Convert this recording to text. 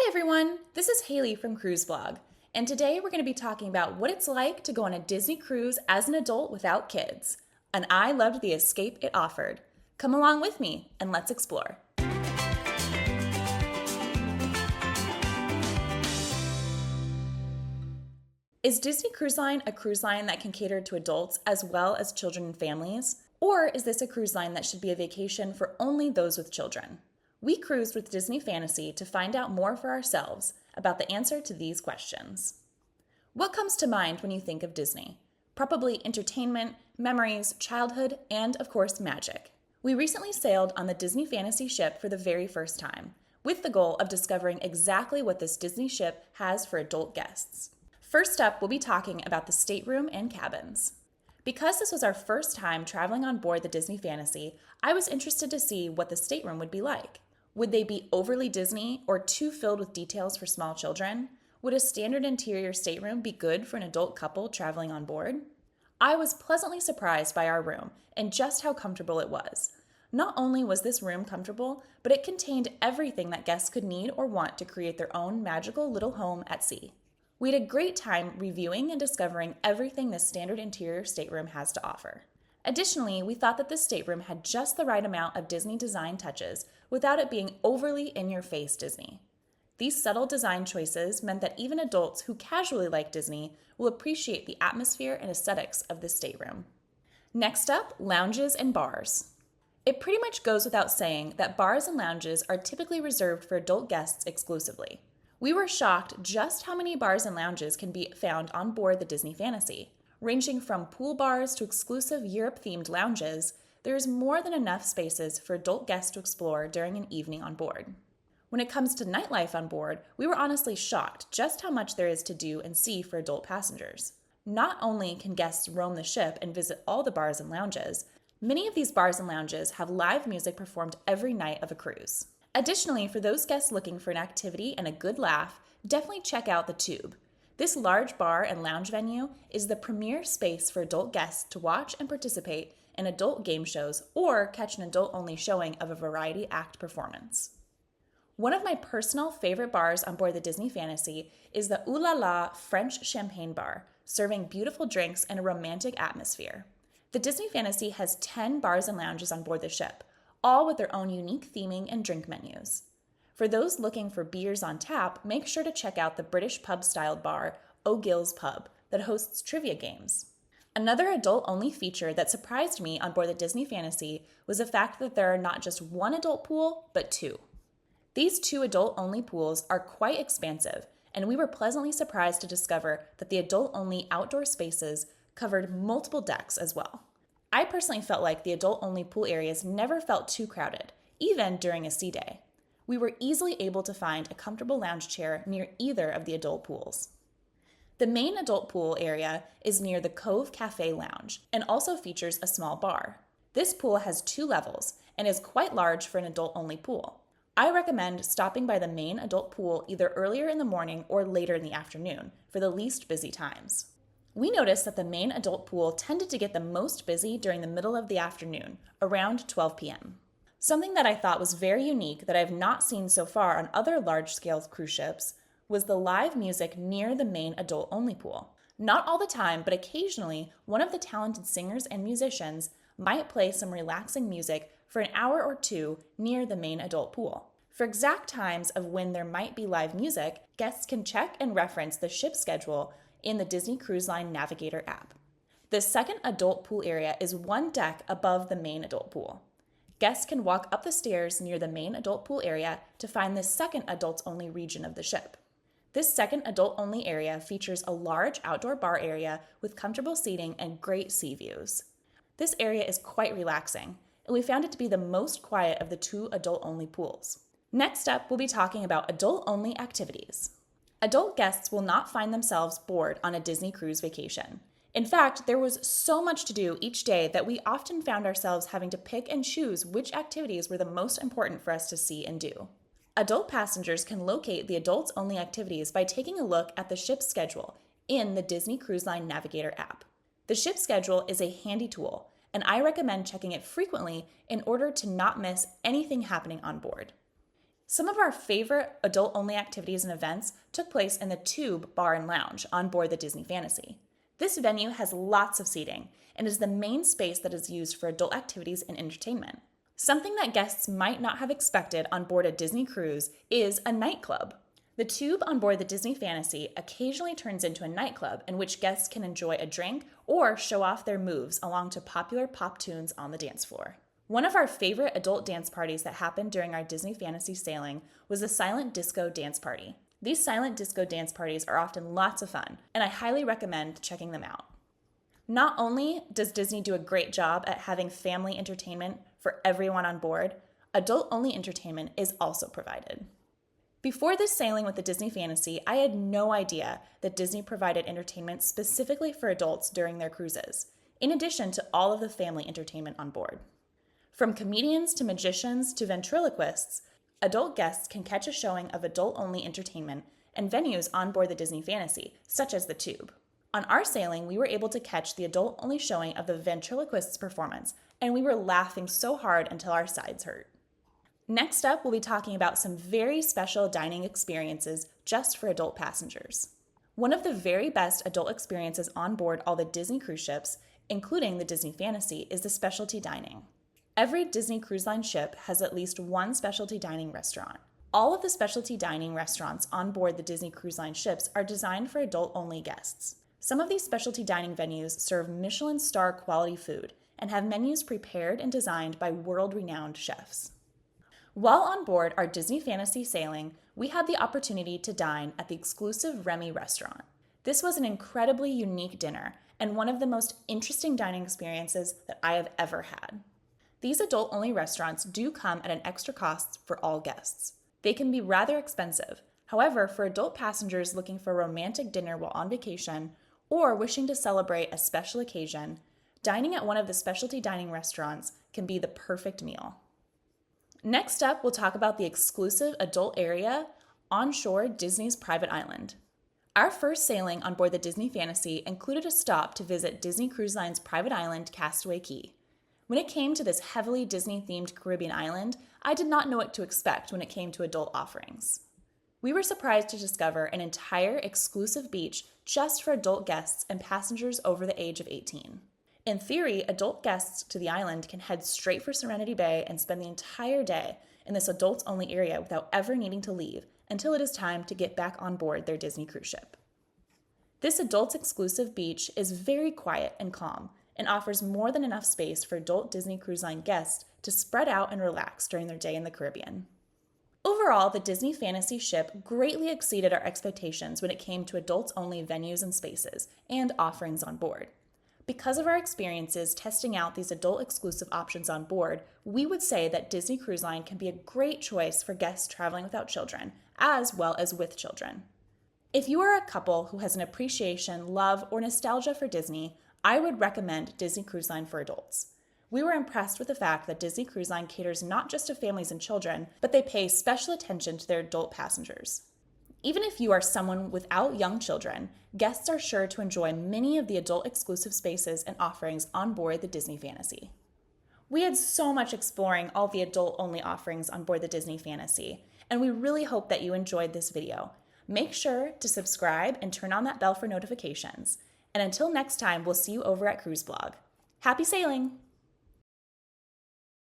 Everyone, this is Haley from Cruise Blog, and today we're going to be talking about what it's like to go on a Disney cruise as an adult without kids, and I loved the escape it offered. Come along with me and let's explore. Is Disney Cruise Line a cruise line that can cater to adults as well as children and families? Or is this a cruise line that should be a vacation for only those with children? We cruised with Disney Fantasy to find out more for ourselves about the answer to these questions. What comes to mind when you think of Disney? Probably entertainment, memories, childhood, and of course magic. We recently sailed on the Disney Fantasy ship for the very first time, with the goal of discovering exactly what this Disney ship has for adult guests. First up, we'll be talking about the stateroom and cabins. Because this was our first time traveling on board the Disney Fantasy, I was interested to see what the stateroom would be like. Would they be overly Disney or too filled with details for small children? Would a standard interior stateroom be good for an adult couple traveling on board? I was pleasantly surprised by our room and just how comfortable it was. Not only was this room comfortable, but it contained everything that guests could need or want to create their own magical little home at sea. We had a great time reviewing and discovering everything this standard interior stateroom has to offer. Additionally, we thought that this stateroom had just the right amount of Disney design touches without it being overly in-your-face Disney. These subtle design choices meant that even adults who casually like Disney will appreciate the atmosphere and aesthetics of this stateroom. Next up, lounges and bars. It pretty much goes without saying that bars and lounges are typically reserved for adult guests exclusively. We were shocked just how many bars and lounges can be found on board the Disney Fantasy. Ranging from pool bars to exclusive Europe-themed lounges, there is more than enough spaces for adult guests to explore during an evening on board. When it comes to nightlife on board, we were honestly shocked just how much there is to do and see for adult passengers. Not only can guests roam the ship and visit all the bars and lounges, many of these bars and lounges have live music performed every night of a cruise. Additionally, for those guests looking for an activity and a good laugh, definitely check out the Tube. This large bar and lounge venue is the premier space for adult guests to watch and participate in adult game shows or catch an adult-only showing of a variety act performance. One of my personal favorite bars on board the Disney Fantasy is the Ooh La La French Champagne Bar, serving beautiful drinks and a romantic atmosphere. The Disney Fantasy has 10 bars and lounges on board the ship, all with their own unique theming and drink menus. For those looking for beers on tap, make sure to check out the British pub-styled bar, O'Gill's Pub, that hosts trivia games. Another adult-only feature that surprised me on board the Disney Fantasy was the fact that there are not just one adult pool, but two. These two adult-only pools are quite expansive, and we were pleasantly surprised to discover that the adult-only outdoor spaces covered multiple decks as well. I personally felt like the adult-only pool areas never felt too crowded, even during a sea day. We were easily able to find a comfortable lounge chair near either of the adult pools. The main adult pool area is near the Cove Cafe Lounge and also features a small bar. This pool has 2 levels and is quite large for an adult-only pool. I recommend stopping by the main adult pool either earlier in the morning or later in the afternoon for the least busy times. We noticed that the main adult pool tended to get the most busy during the middle of the afternoon, around 12 p.m. Something that I thought was very unique that I have not seen so far on other large-scale cruise ships was the live music near the main adult-only pool. Not all the time, but occasionally, one of the talented singers and musicians might play some relaxing music for an hour or two near the main adult pool. For exact times of when there might be live music, guests can check and reference the ship schedule in the Disney Cruise Line Navigator app. The second adult pool area is one deck above the main adult pool. Guests can walk up the stairs near the main adult pool area to find the second adults-only region of the ship. This second adult-only area features a large outdoor bar area with comfortable seating and great sea views. This area is quite relaxing, and we found it to be the most quiet of the 2 adult-only pools. Next up, we'll be talking about adult-only activities. Adult guests will not find themselves bored on a Disney cruise vacation. In fact, there was so much to do each day that we often found ourselves having to pick and choose which activities were the most important for us to see and do. Adult passengers can locate the adults-only activities by taking a look at the ship's schedule in the Disney Cruise Line Navigator app. The ship schedule is a handy tool, and I recommend checking it frequently in order to not miss anything happening on board. Some of our favorite adult-only activities and events took place in the Tube Bar and Lounge on board the Disney Fantasy. This venue has lots of seating and is the main space that is used for adult activities and entertainment. Something that guests might not have expected on board a Disney cruise is a nightclub. The Tube on board the Disney Fantasy occasionally turns into a nightclub in which guests can enjoy a drink or show off their moves along to popular pop tunes on the dance floor. One of our favorite adult dance parties that happened during our Disney Fantasy sailing was the Silent Disco Dance Party. These silent disco dance parties are often lots of fun, and I highly recommend checking them out. Not only does Disney do a great job at having family entertainment for everyone on board, adult-only entertainment is also provided. Before this sailing with the Disney Fantasy, I had no idea that Disney provided entertainment specifically for adults during their cruises, in addition to all of the family entertainment on board. From comedians to magicians to ventriloquists, adult guests can catch a showing of adult-only entertainment and venues on board the Disney Fantasy, such as the Tube. On our sailing, we were able to catch the adult-only showing of the ventriloquist's performance, and we were laughing so hard until our sides hurt. Next up, we'll be talking about some very special dining experiences just for adult passengers. One of the very best adult experiences on board all the Disney cruise ships, including the Disney Fantasy, is the specialty dining. Every Disney Cruise Line ship has at least one specialty dining restaurant. All of the specialty dining restaurants on board the Disney Cruise Line ships are designed for adult-only guests. Some of these specialty dining venues serve Michelin star quality food and have menus prepared and designed by world-renowned chefs. While on board our Disney Fantasy sailing, we had the opportunity to dine at the exclusive Remy restaurant. This was an incredibly unique dinner and one of the most interesting dining experiences that I have ever had. These adult-only restaurants do come at an extra cost for all guests. They can be rather expensive. However, for adult passengers looking for a romantic dinner while on vacation or wishing to celebrate a special occasion, dining at one of the specialty dining restaurants can be the perfect meal. Next up, we'll talk about the exclusive adult area onshore Disney's private island. Our first sailing on board the Disney Fantasy included a stop to visit Disney Cruise Line's private island, Castaway Cay. When it came to this heavily Disney-themed Caribbean island, I did not know what to expect when it came to adult offerings. We were surprised to discover an entire exclusive beach just for adult guests and passengers over the age of 18. In theory, adult guests to the island can head straight for Serenity Bay and spend the entire day in this adults-only area without ever needing to leave until it is time to get back on board their Disney cruise ship. This adults-exclusive beach is very quiet and calm, and offers more than enough space for adult Disney Cruise Line guests to spread out and relax during their day in the Caribbean. Overall, the Disney Fantasy ship greatly exceeded our expectations when it came to adults-only venues and spaces and offerings on board. Because of our experiences testing out these adult-exclusive options on board, we would say that Disney Cruise Line can be a great choice for guests traveling without children, as well as with children. If you are a couple who has an appreciation, love, or nostalgia for Disney, I would recommend Disney Cruise Line for adults. We were impressed with the fact that Disney Cruise Line caters not just to families and children, but they pay special attention to their adult passengers. Even if you are someone without young children, guests are sure to enjoy many of the adult-exclusive spaces and offerings on board the Disney Fantasy. We had so much exploring all the adult-only offerings on board the Disney Fantasy, and we really hope that you enjoyed this video. Make sure to subscribe and turn on that bell for notifications. And until next time, we'll see you over at Cruise Blog. Happy sailing!